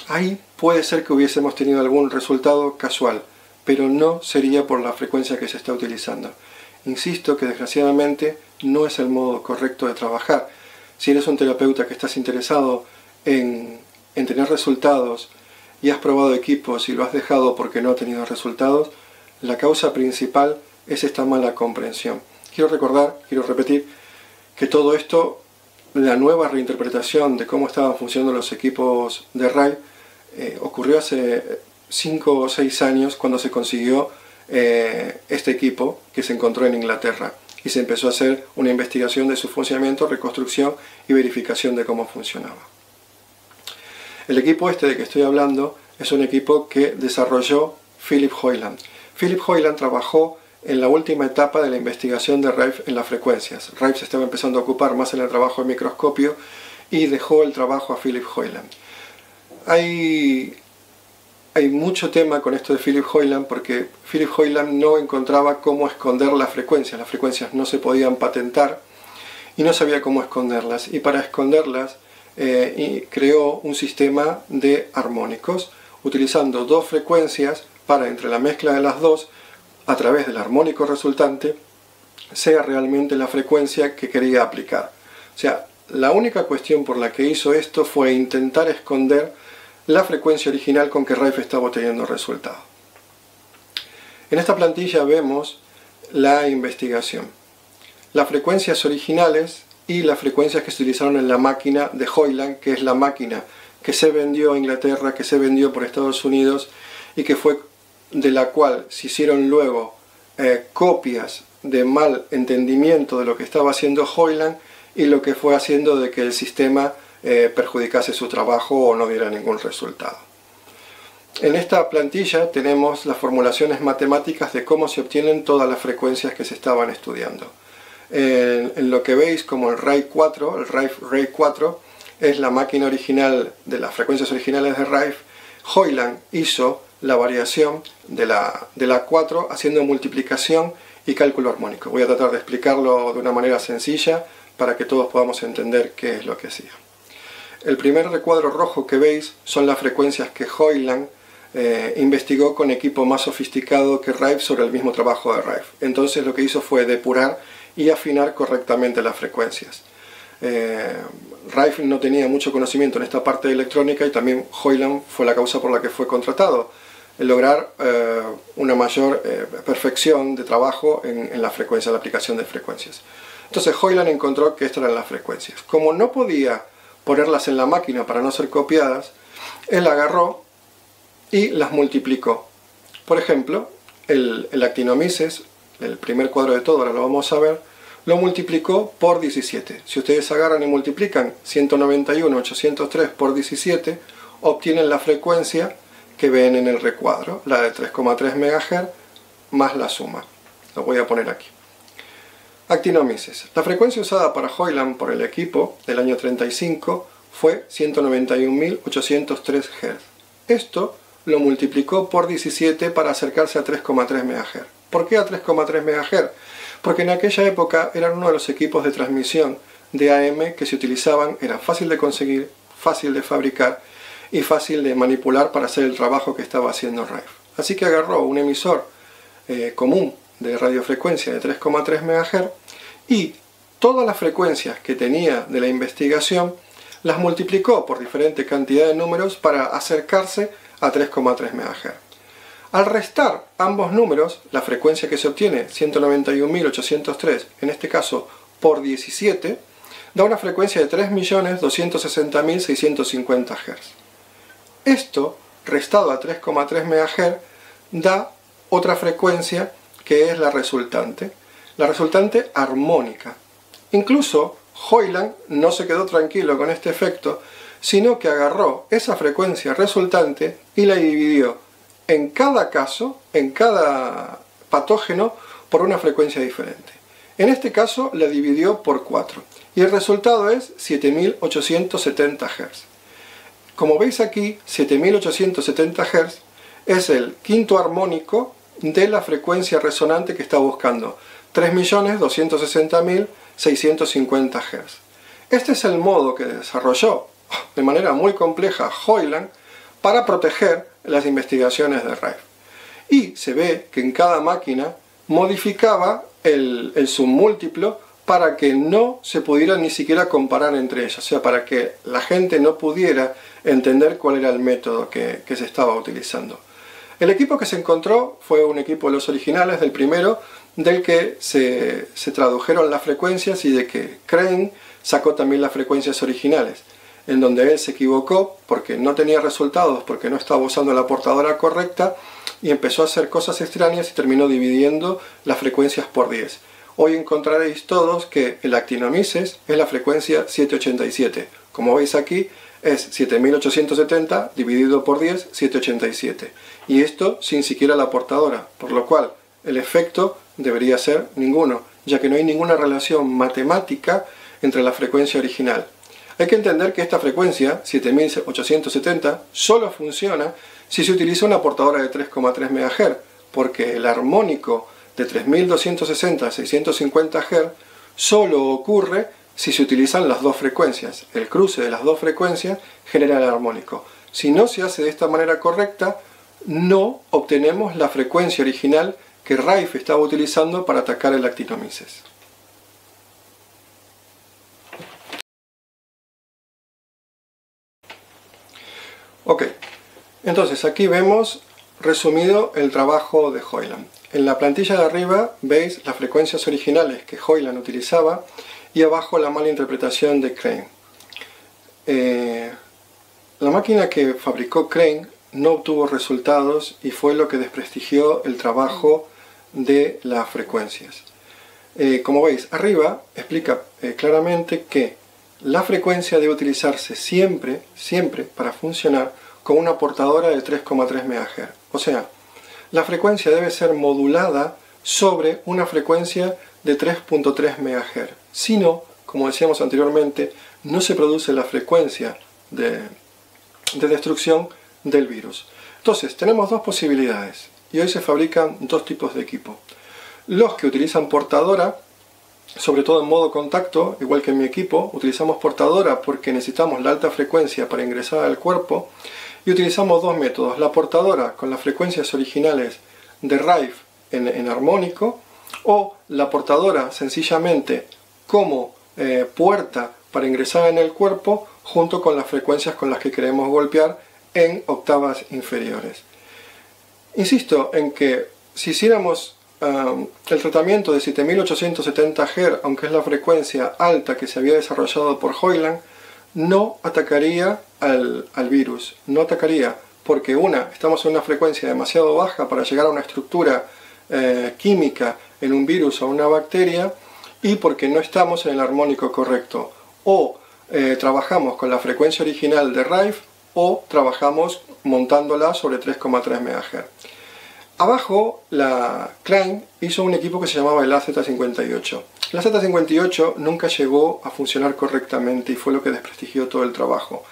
Ahí puede ser que hubiésemos tenido algún resultado casual, pero no sería por la frecuencia que se está utilizando. Insisto que desgraciadamente no es el modo correcto de trabajar. Si eres un terapeuta que estás interesado en tener resultados y has probado equipos y lo has dejado porque no ha tenido resultados, la causa principal es esta mala comprensión. Quiero repetir que todo esto, la nueva reinterpretación de cómo estaban funcionando los equipos de Rife, ocurrió hace 5 o 6 años cuando se consiguió este equipo que se encontró en Inglaterra y se empezó a hacer una investigación de su funcionamiento, reconstrucción y verificación de cómo funcionaba. El equipo este de que estoy hablando es un equipo que desarrolló Philip Hoyland. Philip Hoyland trabajó en la última etapa de la investigación de Rife en las frecuencias. Rife se estaba empezando a ocupar más en el trabajo de microscopio y dejó el trabajo a Philip Hoyland. Hay mucho tema con esto de Philip Hoyland porque Philip Hoyland no encontraba cómo esconder las frecuencias no se podían patentar y no sabía cómo esconderlas, y para esconderlas creó un sistema de armónicos utilizando 2 frecuencias para, entre la mezcla de las dos, a través del armónico resultante, sea realmente la frecuencia que quería aplicar. O sea, la única cuestión por la que hizo esto fue intentar esconder la frecuencia original con que Rife estaba obteniendo resultado. En esta plantilla vemos la investigación, las frecuencias originales y las frecuencias que se utilizaron en la máquina de Hoyland, que es la máquina que se vendió a Inglaterra, que se vendió por Estados Unidos y que fue de la cual se hicieron luego copias de mal entendimiento de lo que estaba haciendo Hoyland y lo que fue haciendo de que el sistema perjudicase su trabajo o no diera ningún resultado. En esta plantilla tenemos las formulaciones matemáticas de cómo se obtienen todas las frecuencias que se estaban estudiando. En lo que veis como el Rife 4, el Rife Ray 4, es la máquina original de las frecuencias originales de Rife. Hoyland hizo la variación de la 4 haciendo multiplicación y cálculo armónico. Voy a tratar de explicarlo de una manera sencilla para que todos podamos entender qué es lo que hacía. El primer recuadro rojo que veis son las frecuencias que Hoyland investigó con equipo más sofisticado que Rife sobre el mismo trabajo de Rife. Entonces lo que hizo fue depurar y afinar correctamente las frecuencias. Rife no tenía mucho conocimiento en esta parte de electrónica y también Hoyland fue la causa por la que fue contratado, el lograr una mayor perfección de trabajo en la frecuencia, la aplicación de frecuencias. Entonces Hoyland encontró que estas eran las frecuencias. Como no podía ponerlas en la máquina para no ser copiadas, él agarró y las multiplicó. Por ejemplo, el actinomyces, el primer cuadro de todo, ahora lo vamos a ver, lo multiplicó por 17. Si ustedes agarran y multiplican 191.803 por 17, obtienen la frecuencia que ven en el recuadro, la de 3,3 MHz más la suma. Lo voy a poner aquí. Actinomyces. La frecuencia usada para Hoyland por el equipo del año 35 fue 191.803 Hz. Esto lo multiplicó por 17 para acercarse a 3,3 MHz. ¿Por qué a 3,3 MHz? Porque en aquella época eran uno de los equipos de transmisión de AM que se utilizaban, era fácil de conseguir, fácil de fabricar y fácil de manipular para hacer el trabajo que estaba haciendo Rife. Así que agarró un emisor común de radiofrecuencia de 3,3 MHz y todas las frecuencias que tenía de la investigación las multiplicó por diferente cantidad de números para acercarse a 3,3 MHz. Al restar ambos números, la frecuencia que se obtiene, 191.803, en este caso por 17, da una frecuencia de 3.260.650 Hz. Esto, restado a 3,3 MHz, da otra frecuencia que es la resultante armónica. Incluso Hoyland no se quedó tranquilo con este efecto, sino que agarró esa frecuencia resultante y la dividió en cada caso, en cada patógeno, por una frecuencia diferente. En este caso la dividió por 4 y el resultado es 7870 Hz. Como veis aquí, 7870 Hz es el quinto armónico de la frecuencia resonante que está buscando, 3.260.650 Hz. Este es el modo que desarrolló de manera muy compleja Hoyland para proteger las investigaciones de Rife. Y se ve que en cada máquina modificaba el submúltiplo para que no se pudiera ni siquiera comparar entre ellos, o sea, para que la gente no pudiera entender cuál era el método que se estaba utilizando. El equipo que se encontró fue un equipo de los originales, del primero, del que se tradujeron las frecuencias y de que Crane sacó también las frecuencias originales, en donde él se equivocó porque no tenía resultados, porque no estaba usando la portadora correcta y empezó a hacer cosas extrañas y terminó dividiendo las frecuencias por 10. Hoy encontraréis todos que el actinomices es la frecuencia 787. Como veis aquí es 7870 dividido por 10, 787. Y esto sin siquiera la portadora, por lo cual el efecto debería ser ninguno, ya que no hay ninguna relación matemática entre la frecuencia original. Hay que entender que esta frecuencia, 7870, solo funciona si se utiliza una portadora de 3,3 MHz, porque el armónico de 3260 a 650 Hz solo ocurre si se utilizan las dos frecuencias. El cruce de las dos frecuencias genera el armónico. Si no se hace de esta manera correcta, no obtenemos la frecuencia original que Rife estaba utilizando para atacar el actinomices. Ok, entonces aquí vemos resumido el trabajo de Hoyland. En la plantilla de arriba veis las frecuencias originales que Hoyland utilizaba y abajo la mala interpretación de Crane. La máquina que fabricó Crane no obtuvo resultados y fue lo que desprestigió el trabajo de las frecuencias. Como veis, arriba explica claramente que la frecuencia debe utilizarse siempre para funcionar con una portadora de 3,3 MHz. O sea, la frecuencia debe ser modulada sobre una frecuencia de 3.3 MHz. Si no, como decíamos anteriormente, no se produce la frecuencia de destrucción del virus. Entonces, tenemos dos posibilidades y hoy se fabrican dos tipos de equipo. Los que utilizan portadora, sobre todo en modo contacto, igual que en mi equipo, utilizamos portadora porque necesitamos la alta frecuencia para ingresar al cuerpo y utilizamos dos métodos, la portadora con las frecuencias originales de Rife en armónico o la portadora sencillamente como puerta para ingresar en el cuerpo junto con las frecuencias con las que queremos golpear en octavas inferiores. Insisto en que si hiciéramos el tratamiento de 7870 Hz, aunque es la frecuencia alta que se había desarrollado por Hoyland, no atacaría al virus, no atacaría porque estamos en una frecuencia demasiado baja para llegar a una estructura química en un virus o una bacteria y porque no estamos en el armónico correcto. O trabajamos con la frecuencia original de Rife o trabajamos montándola sobre 3,3 MHz. Abajo, la Crane hizo un equipo que se llamaba el AZ58. El AZ58 nunca llegó a funcionar correctamente y fue lo que desprestigió todo el trabajo.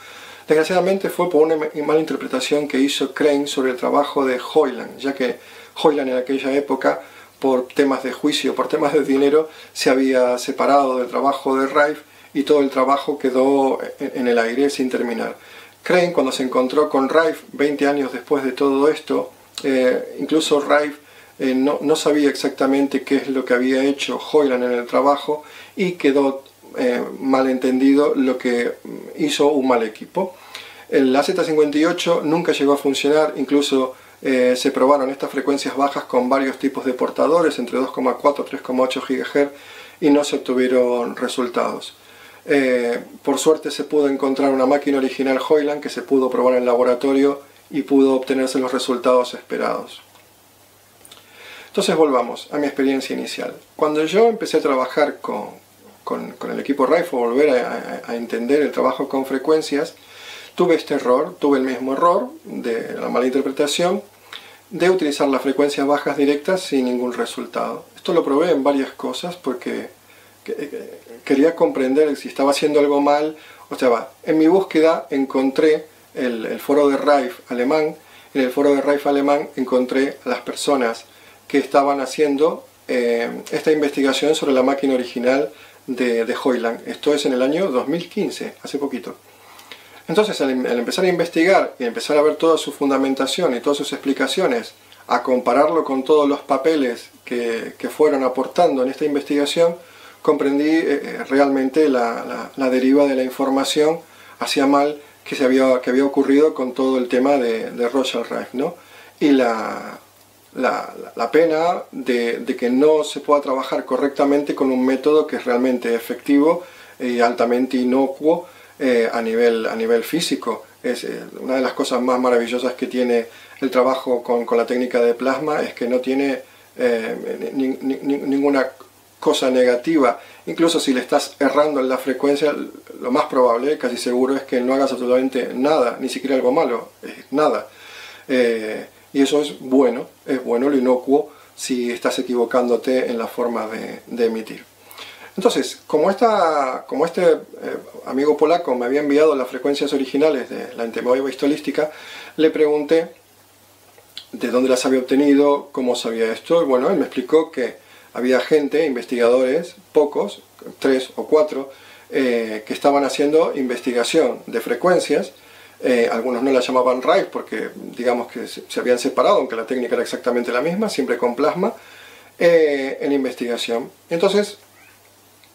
Desgraciadamente fue por una mala interpretación que hizo Crane sobre el trabajo de Hoyland, ya que Hoyland en aquella época, por temas de juicio, por temas de dinero, se había separado del trabajo de Rife y todo el trabajo quedó en el aire sin terminar. Crane, cuando se encontró con Rife 20 años después de todo esto, incluso Rife no sabía exactamente qué es lo que había hecho Hoyland en el trabajo y quedó malentendido lo que hizo un mal equipo. El AZ58 nunca llegó a funcionar, incluso se probaron estas frecuencias bajas con varios tipos de portadores entre 2,4 y 3,8 GHz y no se obtuvieron resultados. Por suerte se pudo encontrar una máquina original Hoyland que se pudo probar en el laboratorio y pudo obtenerse los resultados esperados. Entonces volvamos a mi experiencia inicial. Cuando yo empecé a trabajar con el equipo Rife, o volver a entender el trabajo con frecuencias, tuve este error, tuve el mismo error de la mala interpretación de utilizar las frecuencias bajas directas sin ningún resultado. Esto lo probé en varias cosas porque quería comprender si estaba haciendo algo mal. O sea, en mi búsqueda encontré el foro de Rife alemán. En el foro de Rife alemán encontré a las personas que estaban haciendo esta investigación sobre la máquina original de Hoyland. Esto es en el año 2015, hace poquito. Entonces, al empezar a investigar y empezar a ver toda su fundamentación y todas sus explicaciones, a compararlo con todos los papeles que fueron aportando en esta investigación, comprendí realmente la deriva de la información hacia mal que había ocurrido con todo el tema de Rochelle Rife, ¿no? Y la pena de que no se pueda trabajar correctamente con un método que es realmente efectivo y altamente inocuo a nivel físico. Es una de las cosas más maravillosas que tiene el trabajo con la técnica de plasma, es que no tiene ninguna cosa negativa. Incluso si le estás errando en la frecuencia, lo más probable, casi seguro, es que no hagas absolutamente nada, ni siquiera algo malo, nada. Y eso es bueno lo inocuo si estás equivocándote en la forma de emitir. Entonces, como este amigo polaco me había enviado las frecuencias originales de la entomóeba histolística, le pregunté de dónde las había obtenido, cómo sabía esto, y bueno, él me explicó que había gente, investigadores, pocos, 3 o 4, que estaban haciendo investigación de frecuencias. Algunos no la llamaban Rife porque digamos que se habían separado, aunque la técnica era exactamente la misma, siempre con plasma, en investigación. Entonces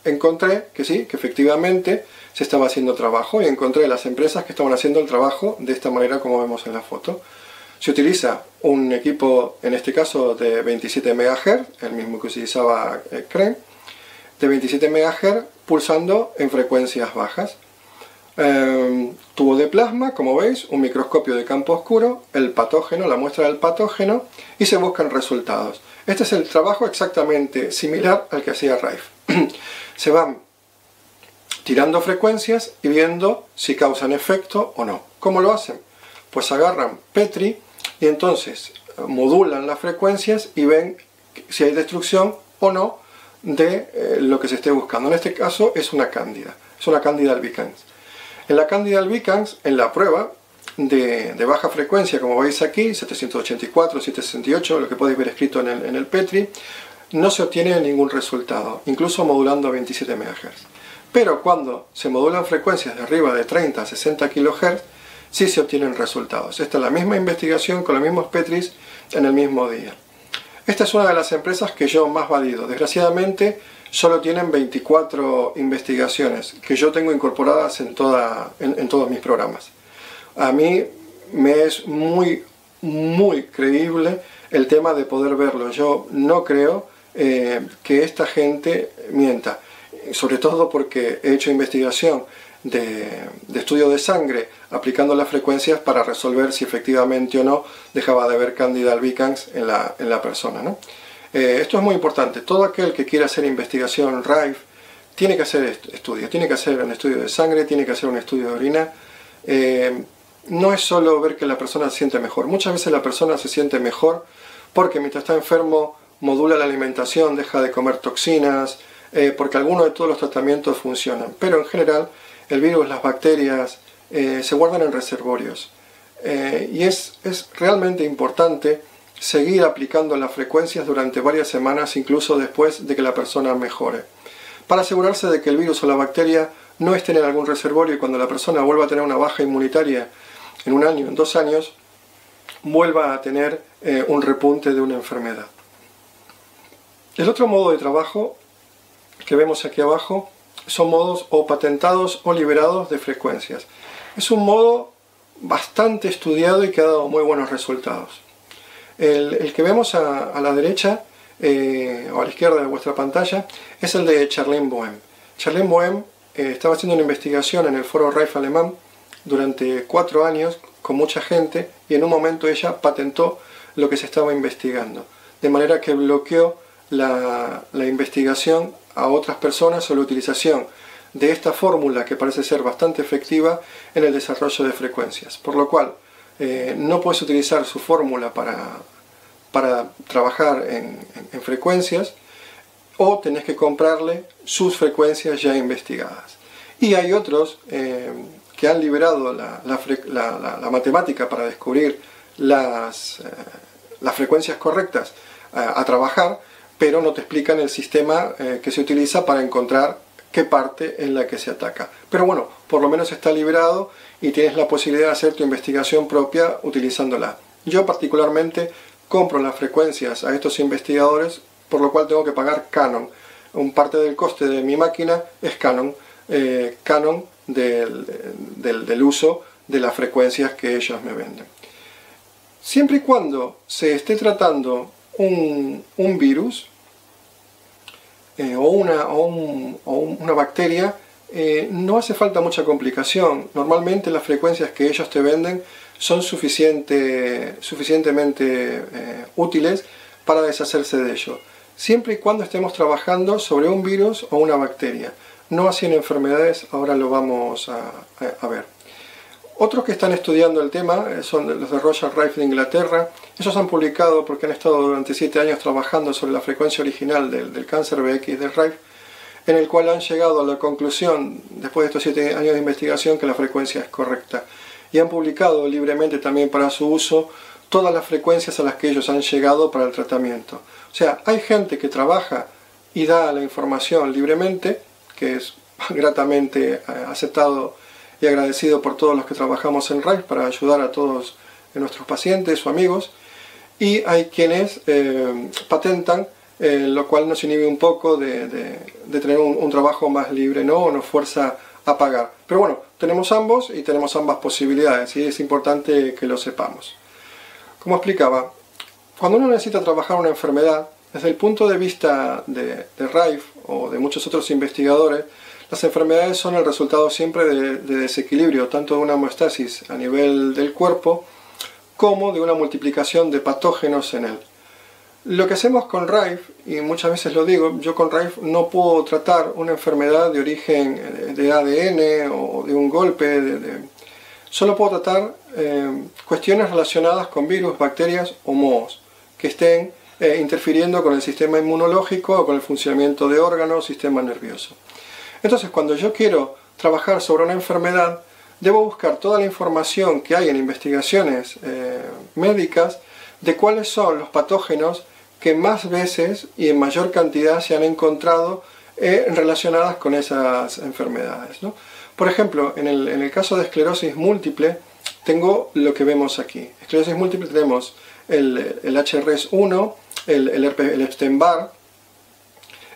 encontré que sí, que efectivamente se estaba haciendo trabajo, y encontré las empresas que estaban haciendo el trabajo de esta manera como vemos en la foto. Se utiliza un equipo, en este caso de 27 MHz, el mismo que utilizaba Crane, de 27 MHz pulsando en frecuencias bajas. Tubo de plasma, como veis, un microscopio de campo oscuro, el patógeno, la muestra del patógeno, y se buscan resultados. Este es el trabajo exactamente similar al que hacía Rife. Se van tirando frecuencias y viendo si causan efecto o no. ¿Cómo lo hacen? Pues agarran Petri y entonces modulan las frecuencias y ven si hay destrucción o no de lo que se esté buscando. En este caso es una cándida albicans. En la cándida albicans, en la prueba de baja frecuencia, como veis aquí, 784, 768, lo que podéis ver escrito en el Petri, no se obtiene ningún resultado, incluso modulando a 27 MHz. Pero cuando se modulan frecuencias de arriba de 30 a 60 kHz, sí se obtienen resultados. Esta es la misma investigación con los mismos Petris en el mismo día. Esta es una de las empresas que yo más valido. Desgraciadamente, solo tienen 24 investigaciones que yo tengo incorporadas en todos mis programas. A mí me es muy creíble el tema de poder verlo. Yo no creo que esta gente mienta, sobre todo porque he hecho investigación de estudio de sangre aplicando las frecuencias para resolver si efectivamente o no dejaba de haber Candida albicans en la persona, ¿no? Esto es muy importante. Todo aquel que quiera hacer investigación Rife tiene que hacer estudios, tiene que hacer un estudio de sangre, tiene que hacer un estudio de orina. No es solo ver que la persona se siente mejor. Muchas veces la persona se siente mejor porque mientras está enfermo modula la alimentación, deja de comer toxinas, porque algunos de todos los tratamientos funcionan. Pero en general el virus, las bacterias se guardan en reservorios. Y es realmente importante seguir aplicando las frecuencias durante varias semanas, incluso después de que la persona mejore, para asegurarse de que el virus o la bacteria no estén en algún reservorio y cuando la persona vuelva a tener una baja inmunitaria en 1 año, en 2 años, vuelva a tener un repunte de una enfermedad. El otro modo de trabajo que vemos aquí abajo son modos o patentados o liberados de frecuencias. Es un modo bastante estudiado y que ha dado muy buenos resultados. El que vemos a la derecha o a la izquierda de vuestra pantalla es el de Charlene Boehm. Charlene Boehm estaba haciendo una investigación en el foro Rife alemán durante 4 años con mucha gente, y en un momento ella patentó lo que se estaba investigando, de manera que bloqueó la investigación a otras personas sobre la utilización de esta fórmula, que parece ser bastante efectiva en el desarrollo de frecuencias, por lo cual no puedes utilizar su fórmula para trabajar en frecuencias, o tenés que comprarle sus frecuencias ya investigadas. Y hay otros que han liberado la matemática para descubrir las frecuencias correctas a trabajar, pero no te explican el sistema que se utiliza para encontrar qué parte es la que se ataca. Pero bueno, por lo menos está liberado y tienes la posibilidad de hacer tu investigación propia utilizándola. Yo particularmente compro las frecuencias a estos investigadores, por lo cual tengo que pagar canon. Un parte del coste de mi máquina es canon, del uso de las frecuencias que ellos me venden. Siempre y cuando se esté tratando un virus o una bacteria, no hace falta mucha complicación. Normalmente las frecuencias que ellos te venden son suficientemente útiles para deshacerse de ello, siempre y cuando estemos trabajando sobre un virus o una bacteria, no así en enfermedades. Ahora lo vamos a ver. Otros que están estudiando el tema son los de Royal Rife de Inglaterra. Ellos han publicado, porque han estado durante 7 años trabajando sobre la frecuencia original del cáncer BX del Rife, en el cual han llegado a la conclusión, después de estos 7 años de investigación, que la frecuencia es correcta. Y han publicado libremente también para su uso todas las frecuencias a las que ellos han llegado para el tratamiento. O sea, hay gente que trabaja y da la información libremente, que es gratamente aceptado y agradecido por todos los que trabajamos en Rife para ayudar a todos nuestros pacientes o amigos, y hay quienes patentan, lo cual nos inhibe un poco de tener un trabajo más libre, ¿no? O nos fuerza a pagar. Pero bueno, tenemos ambos y tenemos ambas posibilidades, y es importante que lo sepamos. Como explicaba, cuando uno necesita trabajar una enfermedad, desde el punto de vista de Rife o de muchos otros investigadores, las enfermedades son el resultado siempre de desequilibrio, tanto de una homeostasis a nivel del cuerpo, como de una multiplicación de patógenos en él. Lo que hacemos con Rife, y muchas veces lo digo, yo con Rife no puedo tratar una enfermedad de origen de ADN o de un golpe, solo puedo tratar cuestiones relacionadas con virus, bacterias o mohos que estén interfiriendo con el sistema inmunológico o con el funcionamiento de órganos, sistema nervioso. Entonces, cuando yo quiero trabajar sobre una enfermedad, debo buscar toda la información que hay en investigaciones médicas de cuáles son los patógenos que más veces y en mayor cantidad se han encontrado relacionadas con esas enfermedades, ¿no? Por ejemplo, en el caso de esclerosis múltiple, tengo lo que vemos aquí. Esclerosis múltiple tenemos el HRS1, el Epstein-Barr,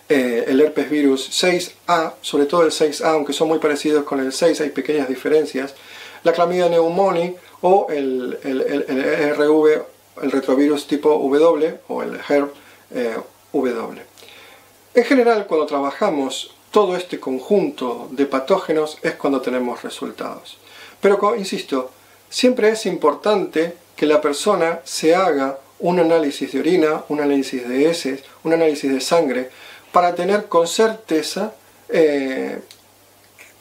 el herpes virus 6A, sobre todo el 6A, aunque son muy parecidos con el 6, hay pequeñas diferencias, la clamidia pneumoniae o el RV, el retrovirus tipo W o el HERV W. En general, cuando trabajamos todo este conjunto de patógenos es cuando tenemos resultados. Pero, insisto, siempre es importante que la persona se haga un análisis de orina, un análisis de heces, un análisis de sangre, para tener con certeza que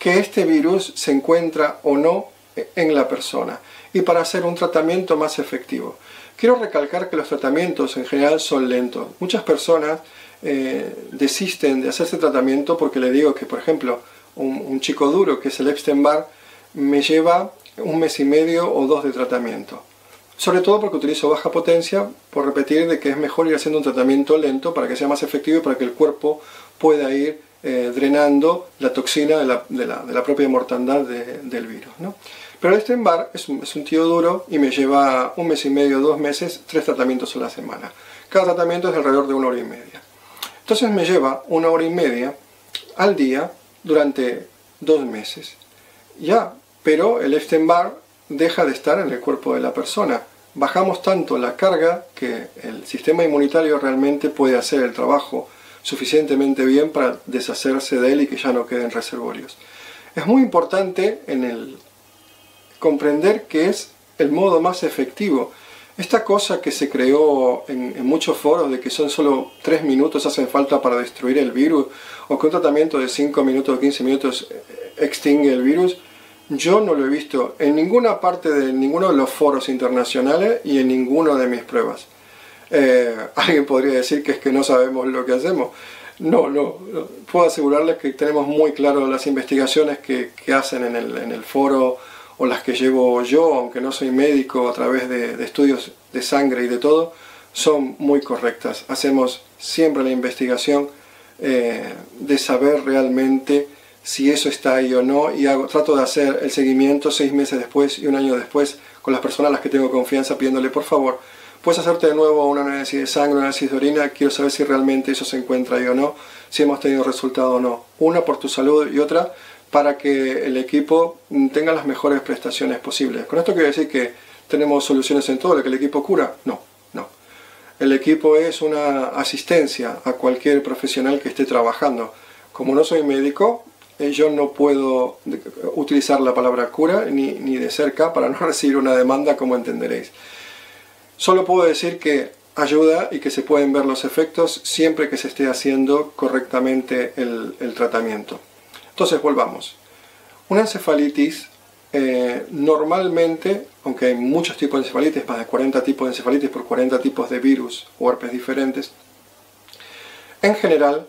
este virus se encuentra o no en la persona, y para hacer un tratamiento más efectivo. Quiero recalcar que los tratamientos en general son lentos. Muchas personas desisten de hacerse tratamiento porque le digo que, por ejemplo, un chico duro, que es el Epstein-Barr, me lleva 1 mes y medio o 2 de tratamiento. Sobre todo porque utilizo baja potencia, por repetir de que es mejor ir haciendo un tratamiento lento para que sea más efectivo y para que el cuerpo pueda ir drenando la toxina de la propia mortandad del virus, ¿no? Pero el Epstein-Barr es un tío duro y me lleva 1 mes y medio, 2 meses, 3 tratamientos a la semana. Cada tratamiento es de alrededor de 1 hora y media. Entonces me lleva 1 hora y media al día durante 2 meses. Ya, pero el Epstein-Barr deja de estar en el cuerpo de la persona. Bajamos tanto la carga que el sistema inmunitario realmente puede hacer el trabajo suficientemente bien para deshacerse de él y que ya no queden reservorios. Es muy importante comprender que es el modo más efectivo. Esta cosa que se creó en muchos foros de que son solo 3 minutos hacen falta para destruir el virus, o que un tratamiento de 5 minutos o 15 minutos extingue el virus, yo no lo he visto en ninguna parte de ninguno de los foros internacionales y en ninguna de mis pruebas. Alguien podría decir que es que no sabemos lo que hacemos. No, puedo asegurarles que tenemos muy claro las investigaciones que hacen en el foro, o las que llevo yo, aunque no soy médico, a través de estudios de sangre y de todo, son muy correctas. Hacemos siempre la investigación de saber realmente si eso está ahí o no, y trato de hacer el seguimiento 6 meses después y 1 año después con las personas a las que tengo confianza, pidiéndole, por favor, puedes hacerte de nuevo una análisis de sangre, un análisis de orina, quiero saber si realmente eso se encuentra ahí o no, si hemos tenido resultado o no. Una por tu salud y otra para que el equipo tenga las mejores prestaciones posibles. ¿Con esto quiero decir que tenemos soluciones en todo, lo que el equipo cura? No. El equipo es una asistencia a cualquier profesional que esté trabajando. Como no soy médico, yo no puedo utilizar la palabra cura ni de cerca para no recibir una demanda, como entenderéis. Solo puedo decir que ayuda y que se pueden ver los efectos siempre que se esté haciendo correctamente el tratamiento. Entonces volvamos. Una encefalitis normalmente, aunque hay muchos tipos de encefalitis, más de 40 tipos de encefalitis por 40 tipos de virus o herpes diferentes, en general,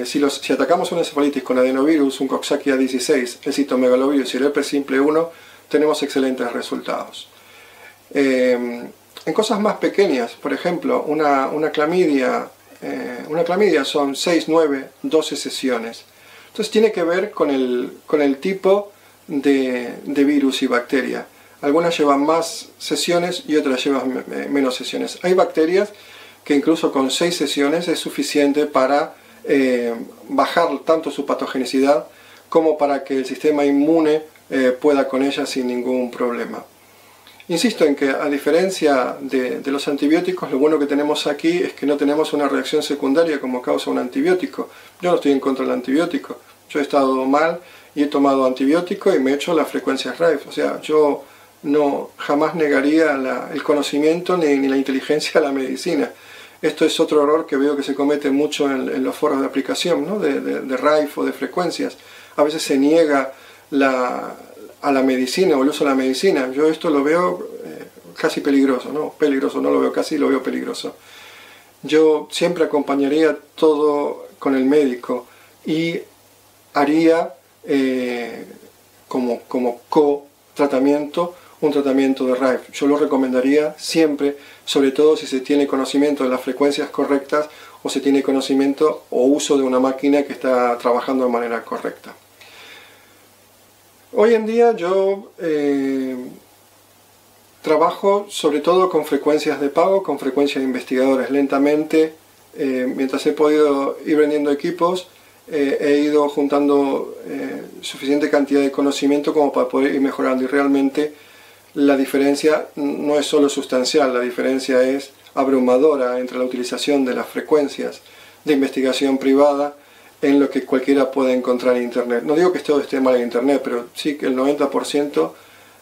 si atacamos una encefalitis con adenovirus, un Coxsackie A16, el citomegalovirus y el herpes simple 1, tenemos excelentes resultados. En cosas más pequeñas, por ejemplo, una clamidia son 6, 9, 12 sesiones. Entonces tiene que ver con el tipo de virus y bacteria. Algunas llevan más sesiones y otras llevan menos sesiones. Hay bacterias que incluso con 6 sesiones es suficiente para bajar tanto su patogenicidad como para que el sistema inmune pueda con ellas sin ningún problema. Insisto en que, a diferencia de los antibióticos, lo bueno que tenemos aquí es que no tenemos una reacción secundaria como causa un antibiótico. Yo no estoy en contra del antibiótico. Yo he estado mal y he tomado antibiótico y me he hecho las frecuencias RAIF. O sea, yo jamás negaría el conocimiento ni la inteligencia de la medicina. Esto es otro error que veo que se comete mucho en los foros de aplicación, ¿no? de RAIF o de frecuencias. A veces se niega a la medicina o el uso de la medicina. Yo esto lo veo casi peligroso, no lo veo casi, lo veo peligroso. Yo siempre acompañaría todo con el médico y haría como co-tratamiento un tratamiento de RAIF. Yo lo recomendaría siempre, sobre todo si se tiene conocimiento de las frecuencias correctas o se tiene conocimiento o uso de una máquina que está trabajando de manera correcta. Hoy en día yo trabajo sobre todo con frecuencias de pago, con frecuencias de investigadores. Lentamente, mientras he podido ir vendiendo equipos, he ido juntando suficiente cantidad de conocimiento como para poder ir mejorando, y realmente la diferencia no es solo sustancial, la diferencia es abrumadora entre la utilización de las frecuencias de investigación privada en lo que cualquiera puede encontrar en Internet. No digo que todo esté mal en Internet, pero sí que el 90%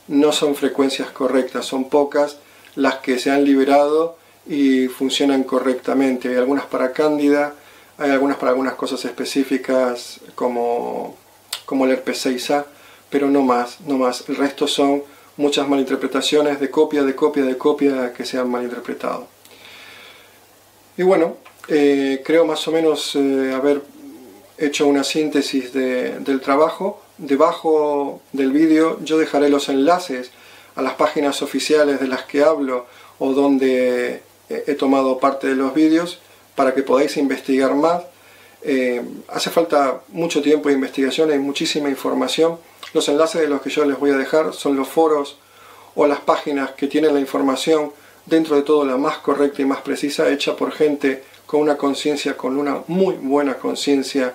no son frecuencias correctas, son pocas las que se han liberado y funcionan correctamente. Hay algunas para cándida, hay algunas para algunas cosas específicas como el herpes 6A, pero no más. El resto son muchas malinterpretaciones de copia que se han malinterpretado. Y bueno, creo más o menos haber hecho una síntesis del trabajo. Debajo del vídeo yo dejaré los enlaces a las páginas oficiales de las que hablo o donde he tomado parte de los vídeos para que podáis investigar más. Hace falta mucho tiempo de investigación, hay muchísima información. Los enlaces de los que yo les voy a dejar son los foros o las páginas que tienen la información, dentro de todo la más correcta y más precisa, hecha por gente con una conciencia, con una muy buena conciencia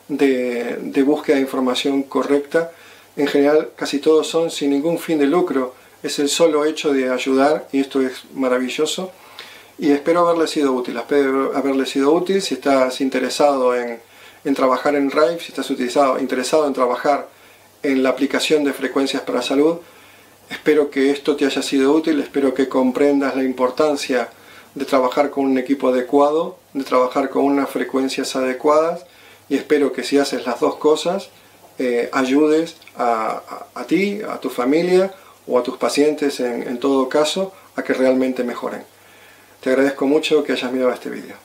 de búsqueda de información correcta. En general casi todos son sin ningún fin de lucro, es el solo hecho de ayudar, y esto es maravilloso. y espero haberle sido útil. Si estás interesado en trabajar en Rave, si estás interesado en trabajar en la aplicación de frecuencias para salud, espero que esto te haya sido útil, espero que comprendas la importancia de trabajar con un equipo adecuado, de trabajar con unas frecuencias adecuadas, y espero que si haces las dos cosas, ayudes a ti, a tu familia o a tus pacientes en todo caso, a que realmente mejoren. Te agradezco mucho que hayas mirado este vídeo.